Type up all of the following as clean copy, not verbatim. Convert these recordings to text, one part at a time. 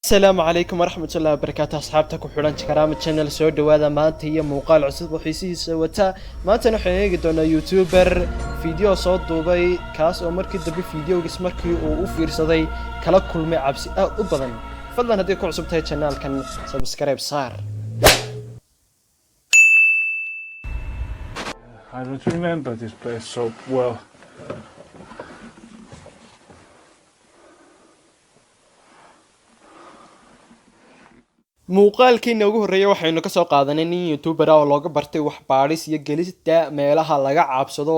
السلام عليكم ورحمة الله وبركاته أصحابتك وحولان كرامة channel سو دوادا maanta iyo muuqaal cusub oo xiisihiisa wata maanta waxaan eegi doonaa youtuber video soo duubay kaas oo markii dambe videogiis markii uu u fiirsaday kala kulmay cabsi aad u badan fadlan haddii ku cusub tahay channelkan subscribe saar. I don't remember this place so well. muuqaalkiina ugu horeeyay waxaynu ka soo qaadanay nin youtuber oo looga bartay wax baadhis iyo gelista meelaha laga cabsado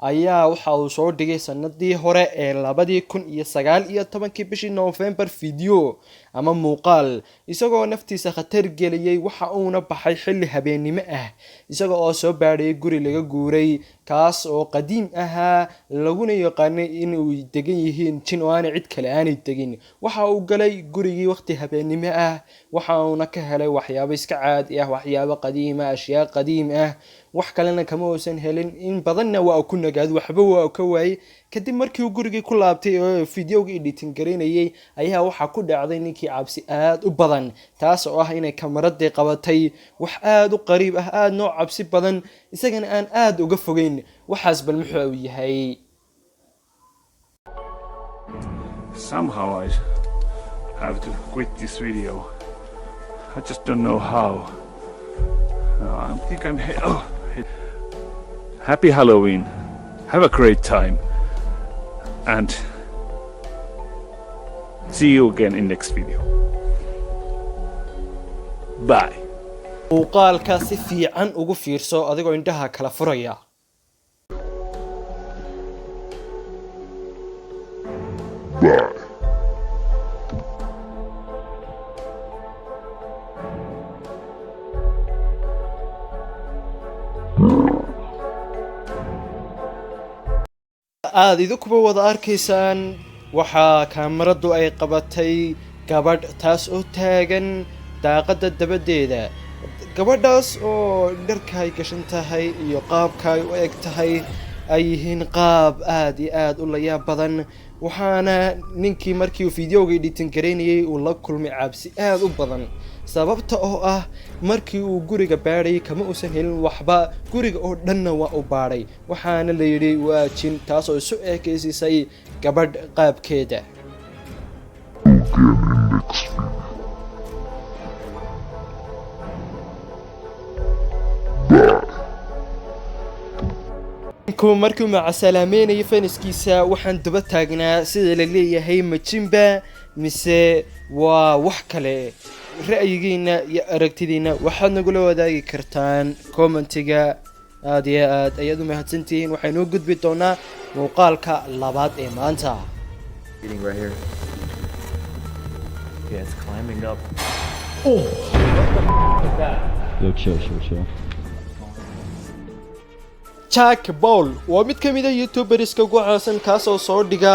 ayaa waxa uu soo dhigay sanadii hore ee 2019 bishii November video ama muuqaal isagoo naftiisa khatar geliyay waxa uuna baxay xilli habeenimo ah isagoo oo soo baadhay guri laga guuray kaas oo qadiim ahaa laguna yaqaanay in uu degan yihiin jin oo aan cid kale aanay degin waxa uu galay gurigii waqti habeenimo ah waxa uuna ka helay waxyaabo iska caadi ah waxyaabo qadiim ah ashyaa qadiim ah wax kalena kama uusan helin in badanna waa ku nagaad waxba waa ka waayay kadib markii uu gurigii ku laabtay oo videoga editing gareynayay ayaa waxa ku dhacday ninkii cabsi aad u badan taas oo ah inay kamarada qabatay wax aad u qariib ah aad noo cabsi badan isagana aan aad uga fogeyn waxaas bal muxuu yahay. Somehow I have to quit this video. I just don't know how. I think I'm Happy Halloween. Have a great time. And see you again in next video. Bye. muuqaalka si fiican ugu fiirso adigoo indhaha kala furaya. aad idinkuba wada arkaysaan waxa kaamiradu ay qabatay gabadh taas oo taagan daaqada dabadeeda gabadhaas oo dharka ay gashan tahay iyo qaabka ay u eg tahay ay yihiin qaab aad iyo aad u layaab badan waxaana ninkii markii uu videoga editing gareynayay uu la kulmay cabsi aad u badan sababta oo ah markii uu guriga baadhay kama uusan helin waxba guriga oo dhanna waa u baadhay waxaana la yidhi waa jin taas oo isu eekeysisay gabadh qaabkeeda. markii ma salaameynay faniskiisa waxaan daba taagnaa sida la leeyahay majimba mise waa wax kale ra'yigiina iyo aragtidiina waxaad nagula wadaagi kartaan commentiga aad iyo aad ayaad u mahadsantihiin waxaynu u gudbi doonaa muuqaalka labaad ee maanta. Jack Paul waa mid ka mid ah youtuberska ugu caansan kaas oo soo dhiga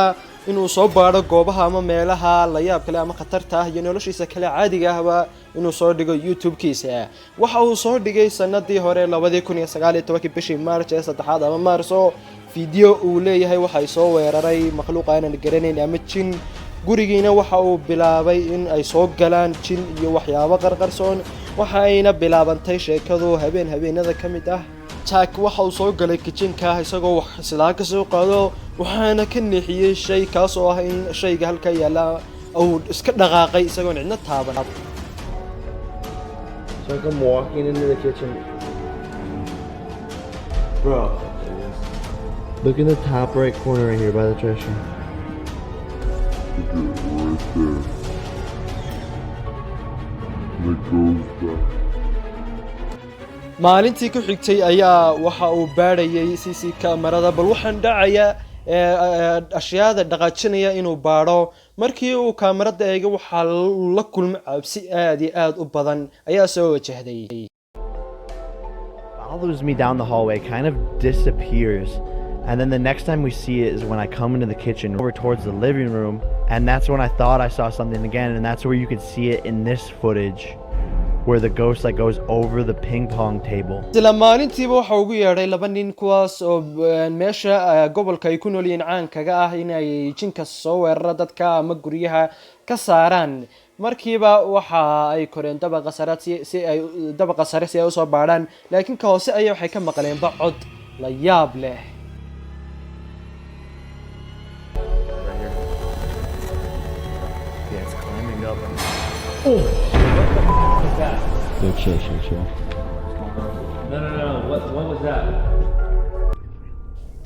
inuu soo baadho goobaha ama meelaha la yaab kale ama khatarta ah iyo noloshiisa kale caadiga ahba inuu soo dhigo YouTube-kiisa waxa uu soo dhigay sanadii hore 2019 bishii March ee 3 ama Maarso video uu leeyahay waxa ay soo weeraray makhluuq aan garanayn ama jin gurigiina waxa uu bilaabay in ay soo galaan jin iyo waxyaabo qarqarsoon waxa ayna bilaabantay sheekadu habeenada kamid ah. Jack waxa uu soo galay kitchenka isagoo wax sidaa ka soo qaado waxaana ka nixiyay shay kaas oo ah in shayga halka yaala uu iska dhaqaaqay isagoo cidna taaban. So I'm walking into the kitchen. Bro, look in the top right corner right here by the trash can. Right there. It goes back. maalintii ku xigtay ayaa waxa uu baadhayay CC kamarada bal waxaan dhacaya ashyaada dhaqaajinaya inuu baadho markii uu kaamirada eegay waxaa la kulmay cabsi aad iyo aad u badan ayaa soo wajahday. Follows me down the hallway, kind of disappears, and then the next time we see it is when I come into the kitchen over towards the living room, and that's when I thought I saw something again, and that's where you could see it in this footage where the ghost like goes over the ping pong table. isla maalintiiba waxa ugu yeedhay laba nin kuwaas oo meesha gobolka ay ku nool yihiin caan kaga ah inay jinka soo weerara dadka ama guryaha ka saaraan. markiiba waxa ay koreen dabaqa sare si ay u soo baadhaan, laakiin ka hoose ayaa waxay ka maqleen cod la yaab leh. Yeah, it's climbing up. Chill. No. What was that?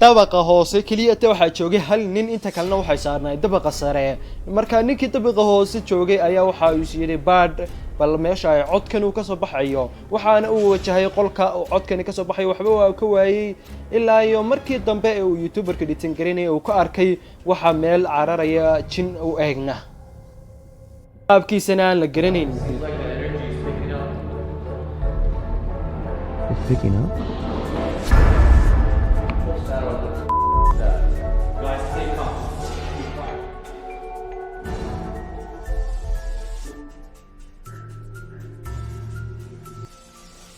dabaqa hoose kaliya waxaa joogay hal nin, inta kalena waxay saarnay dabaqa sare. marka ninkii dabaqa hoose joogay ayaa waxa uu yiri baad bal meesha ay codkan uu ka soo baxayo, waxaana uu wajahay qolka uu codkan ka soo baxay. waxba waa ka waayay ilaa iyo markii dambe uu youtuberka dhitan garinay uu ka arkay waxa meel cararaya jin u eegna qaabkiisana aan la garanayn. It's picking up.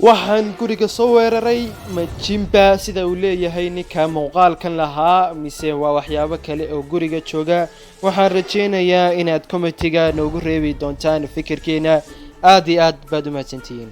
waxaan guriga soo weeraray ma jimba sida uu leeyahay ninka muuqaalkan lahaa, mise waa waxyaabo kale oo guriga jooga? waxaan rajaynayaa inaad commentiga noogu reebi doontaan fikirkeena. aad iyo aad baad u mahadsantihiin.